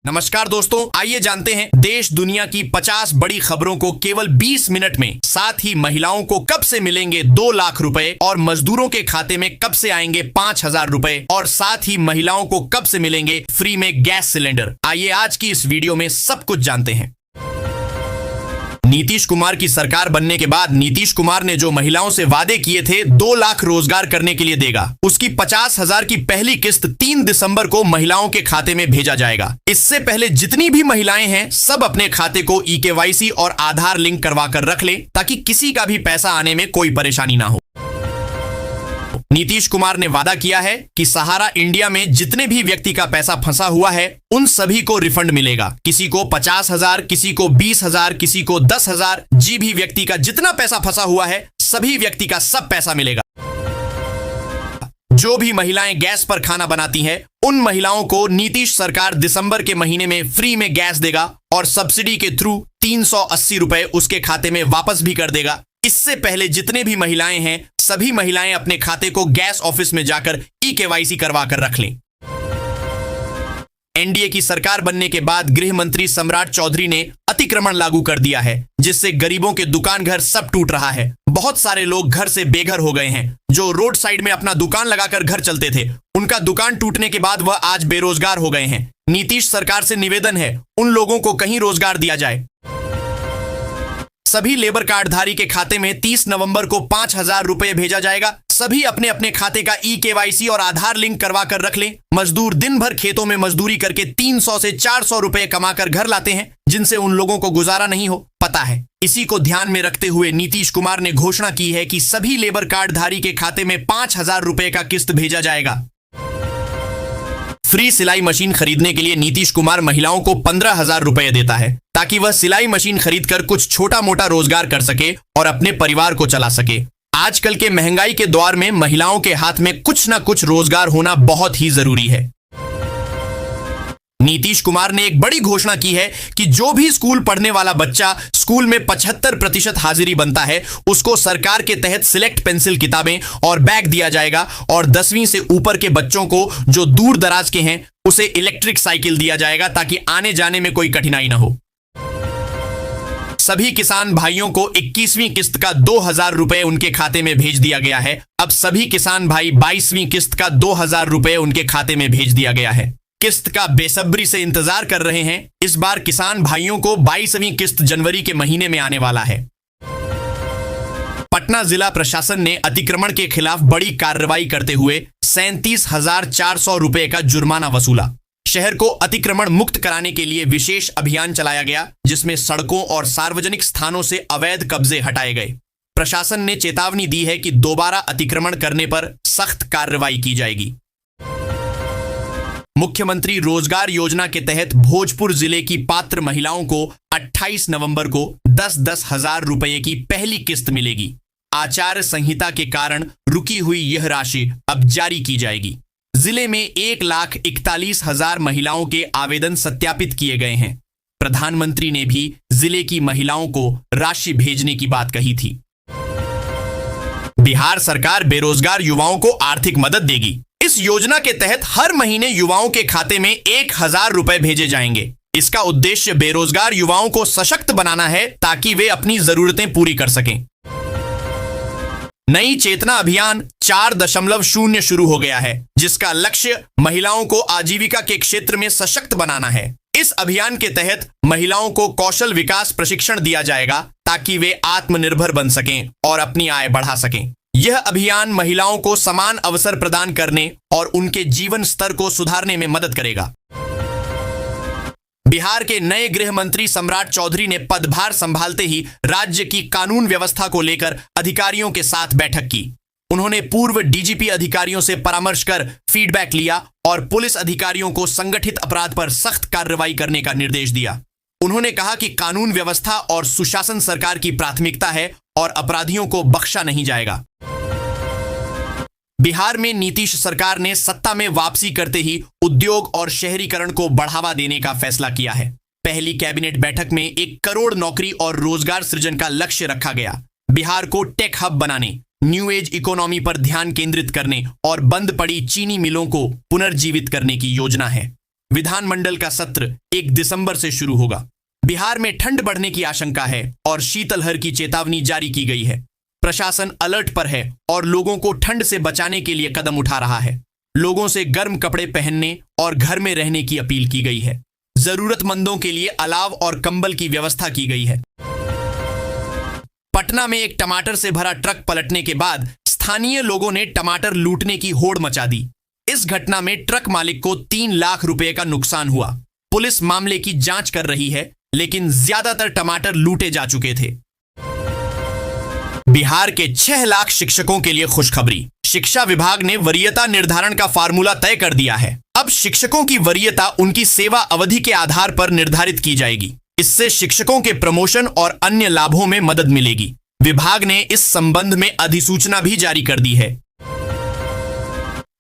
नमस्कार दोस्तों, आइए जानते हैं देश दुनिया की 50 बड़ी खबरों को केवल 20 मिनट में। साथ ही महिलाओं को कब से मिलेंगे 2 लाख रुपए और मजदूरों के खाते में कब से आएंगे 5,000 रुपए और साथ ही महिलाओं को कब से मिलेंगे फ्री में गैस सिलेंडर। आइए आज की इस वीडियो में सब कुछ जानते हैं। नीतीश कुमार की सरकार बनने के बाद नीतीश कुमार ने जो महिलाओं से वादे किए थे 2 लाख रोजगार करने के लिए देगा, उसकी 50,000 की पहली किस्त 3 दिसंबर को महिलाओं के खाते में भेजा जाएगा। इससे पहले जितनी भी महिलाएं हैं सब अपने खाते को eKYC और आधार लिंक करवा कर रख ले ताकि किसी का भी पैसा आने में कोई परेशानी ना हो। नीतीश कुमार ने वादा किया है कि सहारा इंडिया में जितने भी व्यक्ति का पैसा फंसा हुआ है उन सभी को रिफंड मिलेगा। किसी को 50,000, किसी को 20,000, किसी को 10,000। जी भी व्यक्ति का जितना पैसा फंसा हुआ है सभी व्यक्ति का सब पैसा मिलेगा। जो भी महिलाएं गैस पर खाना बनाती हैं उन महिलाओं को नीतीश सरकार दिसंबर के महीने में फ्री में गैस देगा और सब्सिडी के थ्रू 380 रुपए उसके खाते में वापस भी कर देगा। इससे पहले जितने भी महिलाएं हैं सभी महिलाएं अपने खाते को गैस ऑफिस में जाकर eKYC करवा कर रख लें। एनडीए की सरकार बनने के बाद गृह मंत्री सम्राट चौधरी ने अतिक्रमण लागू कर दिया है, जिससे गरीबों के दुकान घर सब टूट रहा है। बहुत सारे लोग घर से बेघर हो गए हैं। जो रोड साइड में अपना दुकान लगाकर घर चलते थे उनका दुकान टूटने के बाद वह आज बेरोजगार हो गए हैं। नीतीश सरकार से निवेदन है उन लोगों को कहीं रोजगार दिया जाए। सभी लेबर कार्डधारी के खाते में 30 नवंबर को 5,000 रुपए भेजा जाएगा। सभी अपने अपने खाते का eKYC और आधार लिंक करवा कर रख लें। मजदूर दिन भर खेतों में मजदूरी करके 300 से 400 रुपए कमाकर घर लाते हैं, जिनसे उन लोगों को गुजारा नहीं हो पता है। इसी को ध्यान में रखते हुए नीतीश कुमार ने घोषणा की है कि सभी लेबर कार्डधारी के खाते में 5,000 रुपए का किस्त भेजा जाएगा। फ्री सिलाई मशीन खरीदने के लिए नीतीश कुमार महिलाओं को 15,000 रुपए देता है ताकि वह सिलाई मशीन खरीदकर कुछ छोटा मोटा रोजगार कर सके और अपने परिवार को चला सके। आजकल के महंगाई के दौर में महिलाओं के हाथ में कुछ ना कुछ रोजगार होना बहुत ही जरूरी है। नीतीश कुमार ने एक बड़ी घोषणा की है कि जो भी स्कूल पढ़ने वाला बच्चा स्कूल में 75% हाजिरी बनता है उसको सरकार के तहत सिलेक्ट पेंसिल किताबें और बैग दिया जाएगा और 10वीं से ऊपर के बच्चों को जो दूर दराज के हैं उसे इलेक्ट्रिक साइकिल दिया जाएगा ताकि आने जाने में कोई कठिनाई ना हो। सभी किसान भाइयों को 21वीं किस्त का 2,000 रुपए उनके खाते में भेज दिया गया है। अब सभी किसान भाई 22वीं किस्त का 2,000 रुपए उनके खाते में भेज दिया गया है। किस्त का बेसब्री से इंतजार कर रहे हैं। इस बार किसान भाइयों को 22वीं किस्त जनवरी के महीने में आने वाला है। पटना जिला प्रशासन ने अतिक्रमण के खिलाफ बड़ी कार्रवाई करते हुए 37,400 रुपए का जुर्माना वसूला। शहर को अतिक्रमण मुक्त कराने के लिए विशेष अभियान चलाया गया, जिसमें सड़कों और सार्वजनिक स्थानों से अवैध कब्जे हटाए गए। प्रशासन ने चेतावनी दी है कि दोबारा अतिक्रमण करने पर सख्त कार्रवाई की जाएगी। मुख्यमंत्री रोजगार योजना के तहत भोजपुर जिले की पात्र महिलाओं को 28 नवंबर को 10-10 हजार रुपए की पहली किस्त मिलेगी। आचार संहिता के कारण रुकी हुई यह राशि अब जारी की जाएगी। जिले में 1,41,000 महिलाओं के आवेदन सत्यापित किए गए हैं। प्रधानमंत्री ने भी जिले की महिलाओं को राशि भेजने की बात कही थी। बिहार सरकार बेरोजगार युवाओं को आर्थिक मदद देगी। इस योजना के तहत हर महीने युवाओं के खाते में 1,000 रुपए भेजे जाएंगे। इसका उद्देश्य बेरोजगार युवाओं को सशक्त बनाना है ताकि वे अपनी जरूरतें पूरी कर सकें। नई चेतना अभियान 4.0 शुरू हो गया है, जिसका लक्ष्य महिलाओं को आजीविका के क्षेत्र में सशक्त बनाना है। इस अभियान के तहत महिलाओं को कौशल विकास प्रशिक्षण दिया जाएगा ताकि वे आत्मनिर्भर बन सकें और अपनी आय बढ़ा सकें। यह अभियान महिलाओं को समान अवसर प्रदान करने और उनके जीवन स्तर को सुधारने में मदद करेगा। बिहार के नए गृह मंत्री सम्राट चौधरी ने पदभार संभालते ही राज्य की कानून व्यवस्था को लेकर अधिकारियों के साथ बैठक की। उन्होंने पूर्व डीजीपी अधिकारियों से परामर्श कर फीडबैक लिया और पुलिस अधिकारियों को संगठित अपराध पर सख्त कार्रवाई करने का निर्देश दिया। उन्होंने कहा कि कानून व्यवस्था और सुशासन सरकार की प्राथमिकता है और अपराधियों को बख्शा नहीं जाएगा। बिहार में नीतीश सरकार ने सत्ता में वापसी करते ही उद्योग और शहरीकरण को बढ़ावा देने का फैसला किया है। पहली कैबिनेट बैठक में 1 करोड़ नौकरी और रोजगार सृजन का लक्ष्य रखा गया। बिहार को टेक हब बनाने, न्यू एज इकोनॉमी पर ध्यान केंद्रित करने और बंद पड़ी चीनी मिलों को पुनर्जीवित करने की योजना है। विधानमंडल का सत्र 1 दिसंबर से शुरू होगा। बिहार में ठंड बढ़ने की आशंका है और शीतलहर की चेतावनी जारी की गई है। प्रशासन अलर्ट पर है और लोगों को ठंड से बचाने के लिए कदम उठा रहा है। लोगों से गर्म कपड़े पहनने और घर में रहने की अपील की गई है। जरूरतमंदों के लिए अलाव और कंबल की व्यवस्था की गई है। पटना में एक टमाटर से भरा ट्रक पलटने के बाद स्थानीय लोगों ने टमाटर लूटने की होड़ मचा दी। इस घटना में ट्रक मालिक को 3 लाख रुपए का नुकसान हुआ। पुलिस मामले की जांच कर रही है, लेकिन ज्यादातर टमाटर लूटे जा चुके थे। बिहार के 6 लाख शिक्षकों के लिए खुशखबरी। शिक्षा विभाग ने वरीयता निर्धारण का फार्मूला तय कर दिया है। अब शिक्षकों की वरीयता उनकी सेवा अवधि के आधार पर निर्धारित की जाएगी। इससे शिक्षकों के प्रमोशन और अन्य लाभों में मदद मिलेगी। विभाग ने इस संबंध में अधिसूचना भी जारी कर दी है।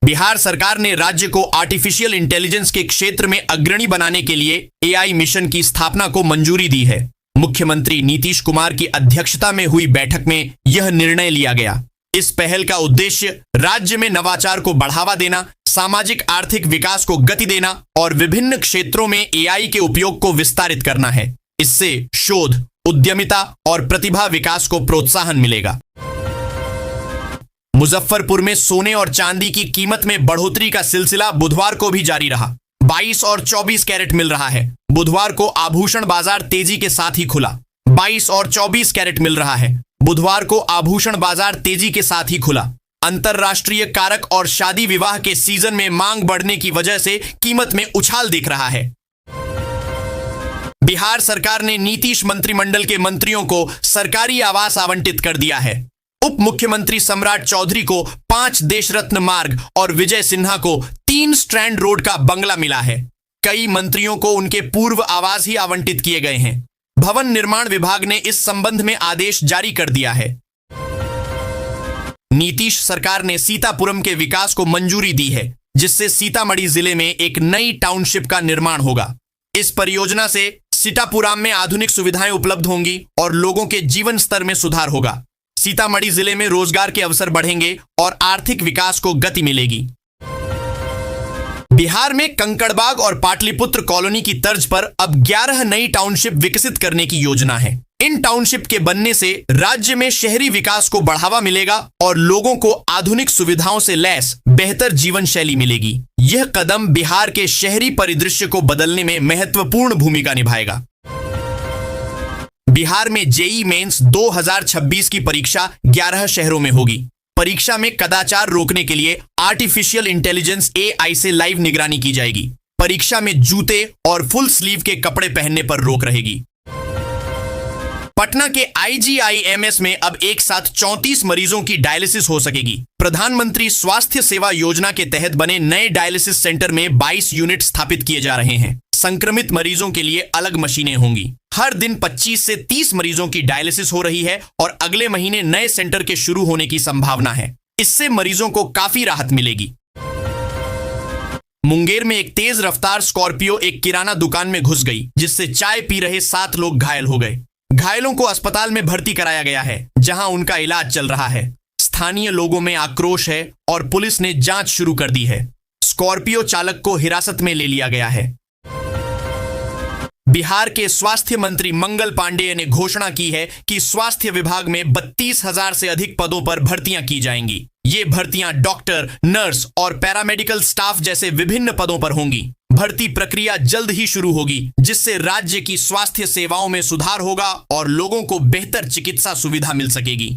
बिहार सरकार ने राज्य को आर्टिफिशियल इंटेलिजेंस के क्षेत्र में अग्रणी बनाने के लिए एआई मिशन की स्थापना को मंजूरी दी है। मुख्यमंत्री नीतीश कुमार की अध्यक्षता में हुई बैठक में यह निर्णय लिया गया। इस पहल का उद्देश्य राज्य में नवाचार को बढ़ावा देना, सामाजिक आर्थिक विकास को गति देना और विभिन्न क्षेत्रों में एआई के उपयोग को विस्तारित करना है। इससे शोध, उद्यमिता और प्रतिभा विकास को प्रोत्साहन मिलेगा। मुजफ्फरपुर में सोने और चांदी की कीमत में बढ़ोतरी का सिलसिला बुधवार को भी जारी रहा। 22 और 24 कैरेट मिल रहा है। बुधवार को आभूषण बाजार तेजी के साथ ही खुला। 22 और 24 कैरेट मिल रहा है। बुधवार को आभूषण बाजार तेजी के साथ ही खुला। अंतरराष्ट्रीय कारक और शादी विवाह के सीजन में मांग बढ़ने की वजह से कीमत में उछाल दिख रहा है। बिहार सरकार ने नीतीश मंत्रिमंडल के मंत्रियों को सरकारी आवास आवंटित कर दिया है। उप मुख्यमंत्री सम्राट चौधरी को 5 देश रत्न मार्ग और विजय सिन्हा को 3 स्ट्रैंड रोड का बंगला मिला है। कई मंत्रियों को उनके पूर्व आवास ही आवंटित किए गए हैं। भवन निर्माण विभाग ने इस संबंध में आदेश जारी कर दिया है। नीतीश सरकार ने सीतापुरम के विकास को मंजूरी दी है, जिससे सीतामढ़ी जिले में एक नई टाउनशिप का निर्माण होगा। इस परियोजना से सीतापुरम में आधुनिक सुविधाएं उपलब्ध होंगी और लोगों के जीवन स्तर में सुधार होगा। सीतामढ़ी जिले में रोजगार के अवसर बढ़ेंगे और आर्थिक विकास को गति मिलेगी। बिहार में कंकड़बाग और पाटलिपुत्र कॉलोनी की तर्ज पर अब 11 नई टाउनशिप विकसित करने की योजना है। इन टाउनशिप के बनने से राज्य में शहरी विकास को बढ़ावा मिलेगा और लोगों को आधुनिक सुविधाओं से लैस बेहतर जीवन शैली मिलेगी। यह कदम बिहार के शहरी परिदृश्य को बदलने में महत्वपूर्ण भूमिका निभाएगा। बिहार में जेईई मेंस 2026 की परीक्षा 11 शहरों में होगी। परीक्षा में कदाचार रोकने के लिए आर्टिफिशियल इंटेलिजेंस एआई से लाइव निगरानी की जाएगी। परीक्षा में जूते और फुल स्लीव के कपड़े पहनने पर रोक रहेगी। पटना के आईजीआईएमएस में अब एक साथ 34 मरीजों की डायलिसिस हो सकेगी। प्रधानमंत्री स्वास्थ्य सेवा योजना के तहत बने नए डायलिसिस सेंटर में 22 यूनिट स्थापित किए जा रहे हैं। संक्रमित मरीजों के लिए अलग मशीनें होंगी। हर दिन 25 से 30 मरीजों की डायलिसिस हो रही है और अगले महीने नए सेंटर के शुरू होने की संभावना है। इससे मरीजों को काफी राहत मिलेगी। मुंगेर में एक तेज रफ्तार स्कॉर्पियो एक किराना दुकान में घुस गई, जिससे चाय पी रहे 7 लोग घायल हो गए। घायलों को अस्पताल में भर्ती कराया गया है, जहां उनका इलाज चल रहा है। स्थानीय लोगों में आक्रोश है और पुलिस ने जांच शुरू कर दी है। स्कॉर्पियो चालक को हिरासत में ले लिया गया है। बिहार के स्वास्थ्य मंत्री मंगल पांडेय ने घोषणा की है कि स्वास्थ्य विभाग में 32,000 से अधिक पदों पर भर्तियां की जाएंगी। ये भर्तियां डॉक्टर, नर्स और पैरामेडिकल स्टाफ जैसे विभिन्न पदों पर होंगी। भर्ती प्रक्रिया जल्द ही शुरू होगी, जिससे राज्य की स्वास्थ्य सेवाओं में सुधार होगा और लोगों को बेहतर चिकित्सा सुविधा मिल सकेगी।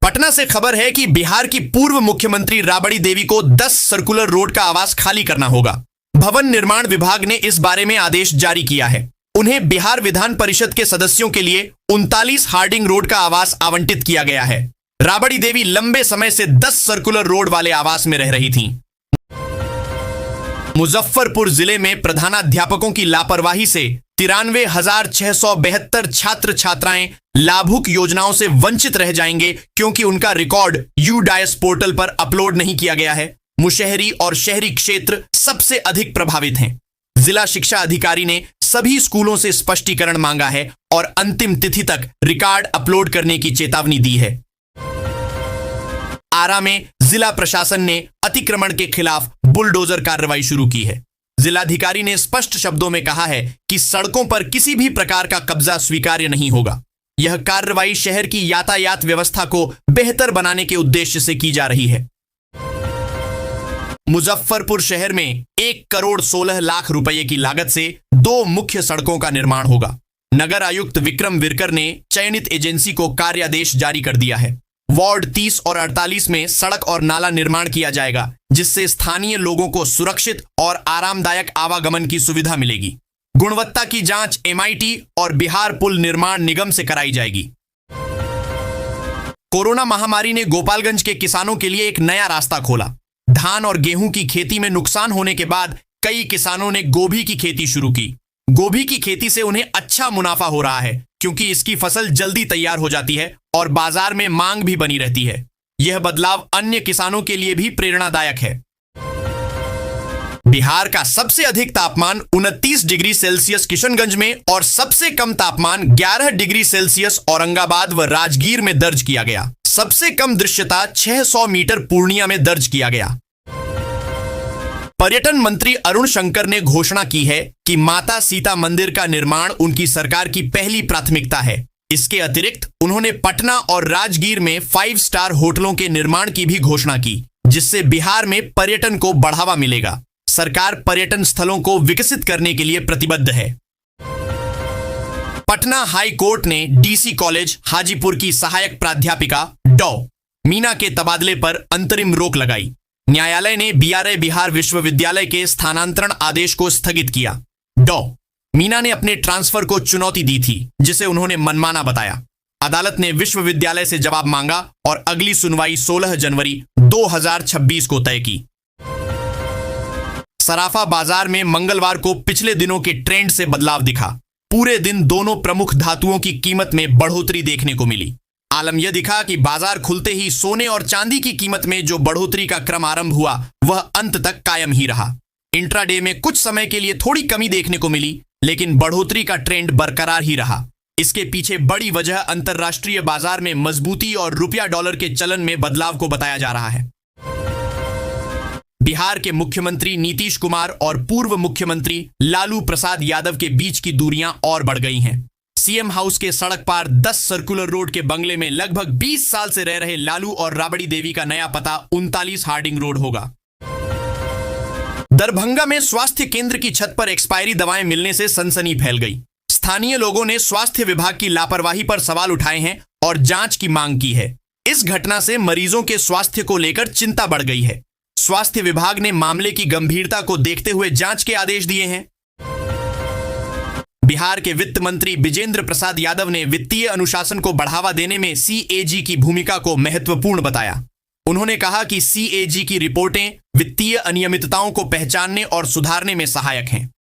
पटना से खबर है कि बिहार की पूर्व मुख्यमंत्री राबड़ी देवी को 10 सर्कुलर रोड का आवास खाली करना होगा। भवन निर्माण विभाग ने इस बारे में आदेश जारी किया है। उन्हें बिहार विधान परिषद के सदस्यों के लिए 39 हार्डिंग रोड का आवास आवंटित किया गया है। राबड़ी देवी लंबे समय से 10 सर्कुलर रोड वाले आवास में रह रही थीं। मुजफ्फरपुर जिले में प्रधानाध्यापकों की लापरवाही से 93,672 छात्र छात्राएं लाभुक योजनाओं से वंचित रह जाएंगे, क्योंकि उनका रिकॉर्ड यूडायस पोर्टल पर अपलोड नहीं किया गया है। मुशहरी और शहरी क्षेत्र सबसे अधिक प्रभावित हैं। जिला शिक्षा अधिकारी ने सभी स्कूलों से स्पष्टीकरण मांगा है और अंतिम तिथि तक रिकॉर्ड अपलोड करने की चेतावनी दी है। आरा में जिला प्रशासन ने अतिक्रमण के खिलाफ बुलडोजर कार्रवाई शुरू की है। जिलाधिकारी ने स्पष्ट शब्दों में कहा है कि सड़कों पर किसी भी प्रकार का कब्जा स्वीकार्य नहीं होगा। यह कार्रवाई शहर की यातायात व्यवस्था को बेहतर बनाने के उद्देश्य से की जा रही है। मुजफ्फरपुर शहर में 1,16,00,000 रुपए की लागत से 2 मुख्य सड़कों का निर्माण होगा। नगर आयुक्त विक्रम विरकर ने चयनित एजेंसी को कार्यादेश जारी कर दिया है। वार्ड 30 और 48 में सड़क और नाला निर्माण किया जाएगा, जिससे स्थानीय लोगों को सुरक्षित और आरामदायक आवागमन की सुविधा मिलेगी। गुणवत्ता की जांच MIT और बिहार पुल निर्माण निगम से कराई जाएगी। कोरोना महामारी ने गोपालगंज के किसानों के लिए एक नया रास्ता खोला। धान और गेहूं की खेती में नुकसान होने के बाद कई किसानों ने गोभी की खेती शुरू की। गोभी की खेती से उन्हें अच्छा मुनाफा हो रहा है, क्योंकि इसकी फसल जल्दी तैयार हो जाती है और बाजार में मांग भी बनी रहती है। यह बदलाव अन्य किसानों के लिए भी प्रेरणादायक है। बिहार का सबसे अधिक तापमान 29 डिग्री सेल्सियस किशनगंज में और सबसे कम तापमान 11 डिग्री सेल्सियस औरंगाबाद व राजगीर में दर्ज किया गया। सबसे कम दृश्यता 600 मीटर पूर्णिया में दर्ज किया गया। पर्यटन मंत्री अरुण शंकर ने घोषणा की है कि माता सीता मंदिर का निर्माण उनकी सरकार की पहली प्राथमिकता है। इसके अतिरिक्त उन्होंने पटना और राजगीर में 5 स्टार होटलों के निर्माण की भी घोषणा की, जिससे बिहार में पर्यटन को बढ़ावा मिलेगा। सरकार पर्यटन स्थलों को विकसित करने के लिए प्रतिबद्ध है। पटना हाई कोर्ट ने DC कॉलेज हाजीपुर की सहायक प्राध्यापिका डॉ मीना के तबादले पर अंतरिम रोक लगाई। न्यायालय ने BRI बिहार विश्वविद्यालय के स्थानांतरण आदेश को स्थगित किया। डॉ मीना ने अपने ट्रांसफर को चुनौती दी थी, जिसे उन्होंने मनमाना बताया। अदालत ने विश्वविद्यालय से जवाब मांगा और अगली सुनवाई 16 जनवरी 2026 को तय की। सराफा बाजार में मंगलवार को पिछले दिनों के ट्रेंड से बदलाव दिखा। पूरे दिन दोनों प्रमुख धातुओं की कीमत में बढ़ोतरी देखने को मिली। आलम यह दिखा कि बाजार खुलते ही सोने और चांदी की कीमत में जो बढ़ोतरी का क्रम आरंभ हुआ, वह अंत तक कायम ही रहा। इंट्राडे में कुछ समय के लिए थोड़ी कमी देखने को मिली, लेकिन बढ़ोतरी का ट्रेंड बरकरार ही रहा। इसके पीछे बड़ी वजह अंतरराष्ट्रीय बाजार में मजबूती और रुपया डॉलर के चलन में बदलाव को बताया जा रहा है। बिहार के मुख्यमंत्री नीतीश कुमार और पूर्व मुख्यमंत्री लालू प्रसाद यादव के बीच की दूरियां और बढ़ गई हैं। CM हाउस के सड़क पार 10 सर्कुलर रोड के बंगले में लगभग 20 साल से रह रहे लालू और राबड़ी देवी का नया पता 39 हार्डिंग रोड होगा। दरभंगा में स्वास्थ्य केंद्र की छत पर एक्सपायरी दवाएं मिलने से सनसनी फैल गई। स्थानीय लोगों ने स्वास्थ्य विभाग की लापरवाही पर सवाल उठाए हैं और जांच की मांग की है। इस घटना से मरीजों के स्वास्थ्य को लेकर चिंता बढ़ गई है। स्वास्थ्य विभाग ने मामले की गंभीरता को देखते हुए जांच के आदेश दिए हैं। बिहार के वित्त मंत्री विजेंद्र प्रसाद यादव ने वित्तीय अनुशासन को बढ़ावा देने में CAG की भूमिका को महत्वपूर्ण बताया। उन्होंने कहा कि CAG की रिपोर्टें वित्तीय अनियमितताओं को पहचानने और सुधारने में सहायक हैं।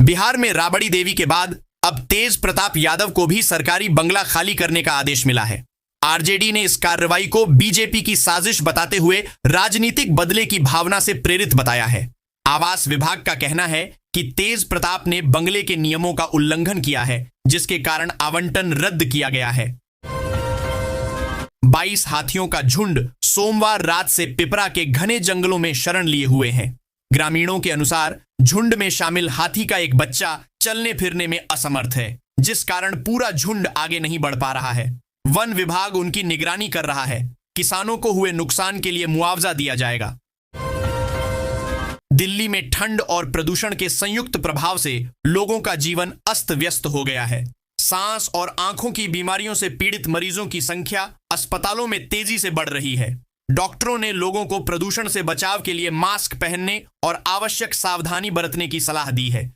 बिहार में राबड़ी देवी के बाद अब तेज प्रताप यादव को भी सरकारी बंगला खाली करने का आदेश मिला है। RJD ने इस कार्रवाई को BJP की साजिश बताते हुए राजनीतिक बदले की भावना से प्रेरित बताया है। आवास विभाग का कहना है कि तेज प्रताप ने बंगले के नियमों का उल्लंघन किया है, जिसके कारण आवंटन रद्द किया गया है। 22 हाथियों का झुंड सोमवार रात से पिपरा के घने जंगलों में शरण लिए हुए हैं। ग्रामीणों के अनुसार झुंड में शामिल हाथी का एक बच्चा चलने फिरने में असमर्थ है, जिस कारण पूरा झुंड आगे नहीं बढ़ पा रहा है। वन विभाग उनकी निगरानी कर रहा है। किसानों को हुए नुकसान के लिए मुआवजा दिया जाएगा। दिल्ली में ठंड और प्रदूषण के संयुक्त प्रभाव से लोगों का जीवन अस्त व्यस्त हो गया है। सांस और आंखों की बीमारियों से पीड़ित मरीजों की संख्या अस्पतालों में तेजी से बढ़ रही है। डॉक्टरों ने लोगों को प्रदूषण से बचाव के लिए मास्क पहनने और आवश्यक सावधानी बरतने की सलाह दी है।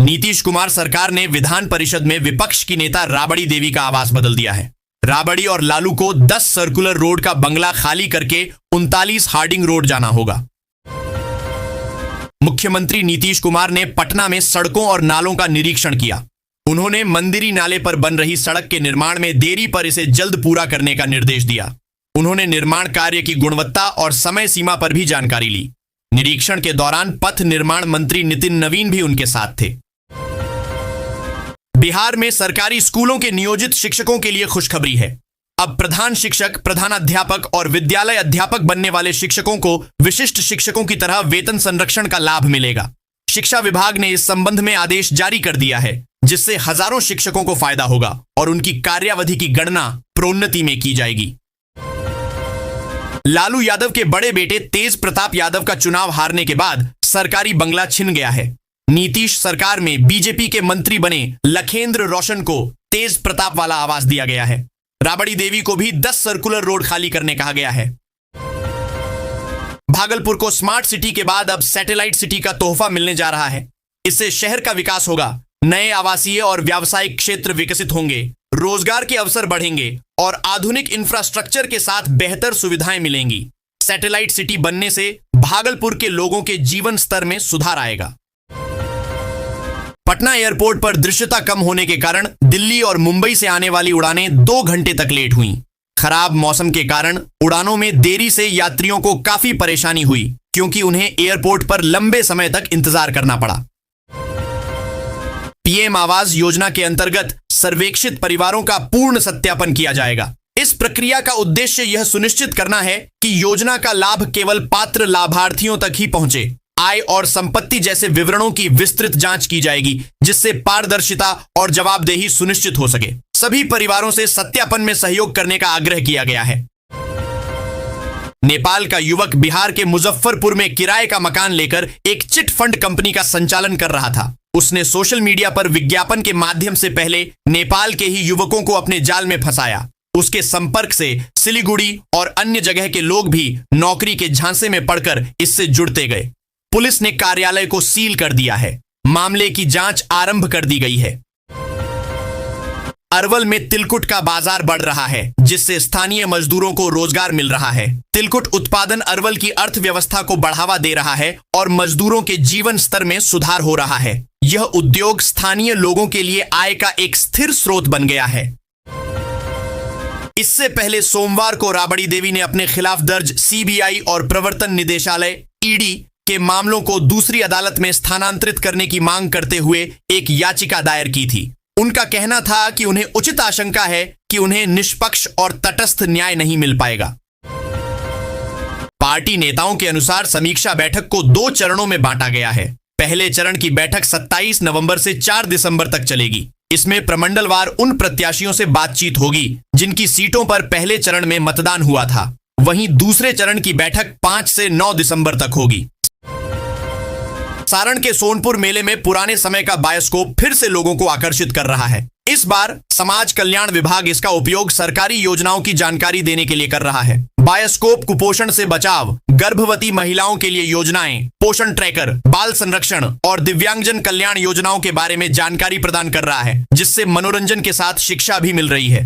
नीतीश कुमार सरकार ने विधान परिषद में विपक्ष की नेता राबड़ी देवी का आवास बदल दिया है। राबड़ी और लालू को 10 सर्कुलर रोड का बंगला खाली करके 39 हार्डिंग रोड जाना होगा। मुख्यमंत्री नीतीश कुमार ने पटना में सड़कों और नालों का निरीक्षण किया। उन्होंने मंदिरी नाले पर बन रही सड़क के निर्माण में देरी पर इसे जल्द पूरा करने का निर्देश दिया। उन्होंने निर्माण कार्य की गुणवत्ता और समय सीमा पर भी जानकारी ली। निरीक्षण के दौरान पथ निर्माण मंत्री नितिन नवीन भी उनके साथ थे। बिहार में सरकारी स्कूलों के नियोजित शिक्षकों के लिए खुशखबरी है। अब प्रधान शिक्षक, प्रधानाध्यापक और विद्यालय अध्यापक बनने वाले शिक्षकों को विशिष्ट शिक्षकों की तरह वेतन संरक्षण का लाभ मिलेगा। शिक्षा विभाग ने इस संबंध में आदेश जारी कर दिया है, जिससे हजारों शिक्षकों को फायदा होगा और उनकी कार्यावधि की गणना प्रोन्नति में की जाएगी। लालू यादव के बड़े बेटे तेज प्रताप यादव का चुनाव हारने के बाद सरकारी बंगला छिन गया है। नीतीश सरकार में बीजेपी के मंत्री बने लखेंद्र रोशन को तेज प्रताप वाला आवास दिया गया है। राबड़ी देवी को भी 10 सर्कुलर रोड खाली करने कहा गया है। भागलपुर को स्मार्ट सिटी के बाद अब सैटेलाइट सिटी का तोहफा मिलने जा रहा है। इससे शहर का विकास होगा, नए आवासीय और व्यावसायिक क्षेत्र विकसित होंगे, रोजगार के अवसर बढ़ेंगे और आधुनिक इंफ्रास्ट्रक्चर के साथ बेहतर सुविधाएं मिलेंगी। सैटेलाइट सिटी बनने से भागलपुर के लोगों के जीवन स्तर में सुधार आएगा। पटना एयरपोर्ट पर दृश्यता कम होने के कारण दिल्ली और मुंबई से आने वाली उड़ानें 2 घंटे तक लेट हुई। खराब मौसम के कारण उड़ानों में देरी से यात्रियों को काफी परेशानी हुई, क्योंकि उन्हें एयरपोर्ट पर लंबे समय तक इंतजार करना पड़ा। पीएम आवास योजना के अंतर्गत सर्वेक्षित परिवारों का पूर्ण सत्यापन किया जाएगा। इस प्रक्रिया का उद्देश्य यह सुनिश्चित करना है कि योजना का लाभ केवल पात्र लाभार्थियों तक ही पहुंचे। आय और संपत्ति जैसे विवरणों की विस्तृत जांच की जाएगी, जिससे पारदर्शिता और जवाबदेही सुनिश्चित हो सके। सभी परिवारों से सत्यापन में सहयोग करने का आग्रह किया गया है। नेपाल का युवक बिहार के मुजफ्फरपुर में किराए का मकान लेकर एक चिट फंड कंपनी का संचालन कर रहा था। उसने सोशल मीडिया पर विज्ञापन के माध्यम से पहले नेपाल के ही युवकों को अपने जाल में फंसाया। उसके संपर्क से सिलीगुड़ी और अन्य जगह के लोग भी नौकरी के झांसे में पड़कर इससे जुड़ते गए। पुलिस ने कार्यालय को सील कर दिया है। मामले की जांच आरंभ कर दी गई है। अरवल में तिलकुट का बाजार बढ़ रहा है, जिससे स्थानीय मजदूरों को रोजगार मिल रहा है। तिलकुट उत्पादन अरवल की अर्थव्यवस्था को बढ़ावा दे रहा है और मजदूरों के जीवन स्तर में सुधार हो रहा है। यह उद्योग स्थानीय लोगों के लिए आय का एक स्थिर स्रोत बन गया है। इससे पहले सोमवार को राबड़ी देवी ने अपने खिलाफ दर्ज सीबीआई और प्रवर्तन निदेशालय ईडी के मामलों को दूसरी अदालत में स्थानांतरित करने की मांग करते हुए एक याचिका दायर की थी। उनका कहना था कि उन्हें उचित आशंका है कि उन्हें निष्पक्ष और तटस्थ न्याय नहीं मिल पाएगा। पार्टी नेताओं के अनुसार समीक्षा बैठक को 2 चरणों में बांटा गया है। पहले चरण की बैठक 27 नवंबर से 4 दिसंबर तक चलेगी। इसमें प्रमंडलवार उन प्रत्याशियों से बातचीत होगी जिनकी सीटों पर पहले चरण में मतदान हुआ था। वहीं दूसरे चरण की बैठक 5 से 9 दिसंबर तक होगी। सारण के सोनपुर मेले में पुराने समय का बायोस्कोप फिर से लोगों को आकर्षित कर रहा है। इस बार समाज कल्याण विभाग इसका उपयोग सरकारी योजनाओं की जानकारी देने के लिए कर रहा है। बायोस्कोप कुपोषण से बचाव, गर्भवती महिलाओं के लिए योजनाएं, पोषण ट्रैकर, बाल संरक्षण और दिव्यांगजन कल्याण योजनाओं के बारे में जानकारी प्रदान कर रहा है, जिससे मनोरंजन के साथ शिक्षा भी मिल रही है।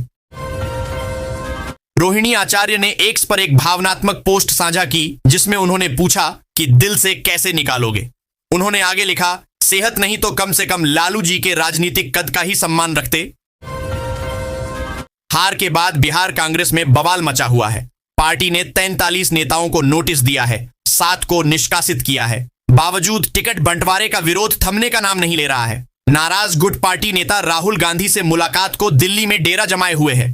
रोहिणी आचार्य ने एक्स पर एक भावनात्मक पोस्ट साझा की, जिसमें उन्होंने पूछा कि दिल से कैसे निकालोगे। उन्होंने आगे लिखा, सेहत नहीं तो कम से कम लालू जी के राजनीतिक कद का ही सम्मान रखते। हार के बाद बिहार कांग्रेस में बवाल मचा हुआ है। पार्टी ने 43 नेताओं को नोटिस दिया है, 7 को निष्कासित किया है। बावजूद टिकट बंटवारे का विरोध थमने का नाम नहीं ले रहा है। नाराज गुट पार्टी नेता राहुल गांधी से मुलाकात को दिल्ली में डेरा जमाए हुए है।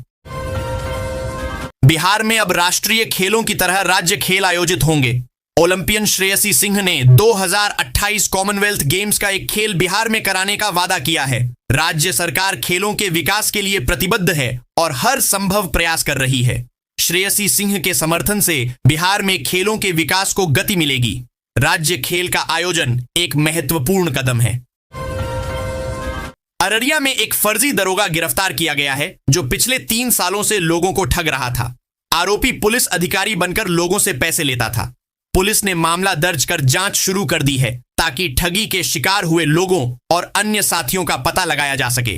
बिहार में अब राष्ट्रीय खेलों की तरह राज्य खेल आयोजित होंगे। ओलंपियन श्रेयसी सिंह ने 2028 कॉमनवेल्थ गेम्स का एक खेल बिहार में कराने का वादा किया है। राज्य सरकार खेलों के विकास के लिए प्रतिबद्ध है और हर संभव प्रयास कर रही है। श्रेयसी सिंह के समर्थन से बिहार में खेलों के विकास को गति मिलेगी। राज्य खेल का आयोजन एक महत्वपूर्ण कदम है। अररिया में एक फर्जी दरोगा गिरफ्तार किया गया है, जो पिछले 3 सालों से लोगों को ठग रहा था। आरोपी पुलिस अधिकारी बनकर लोगों से पैसे लेता था। पुलिस ने मामला दर्ज कर जांच शुरू कर दी है, ताकि ठगी के शिकार हुए लोगों और अन्य साथियों का पता लगाया जा सके।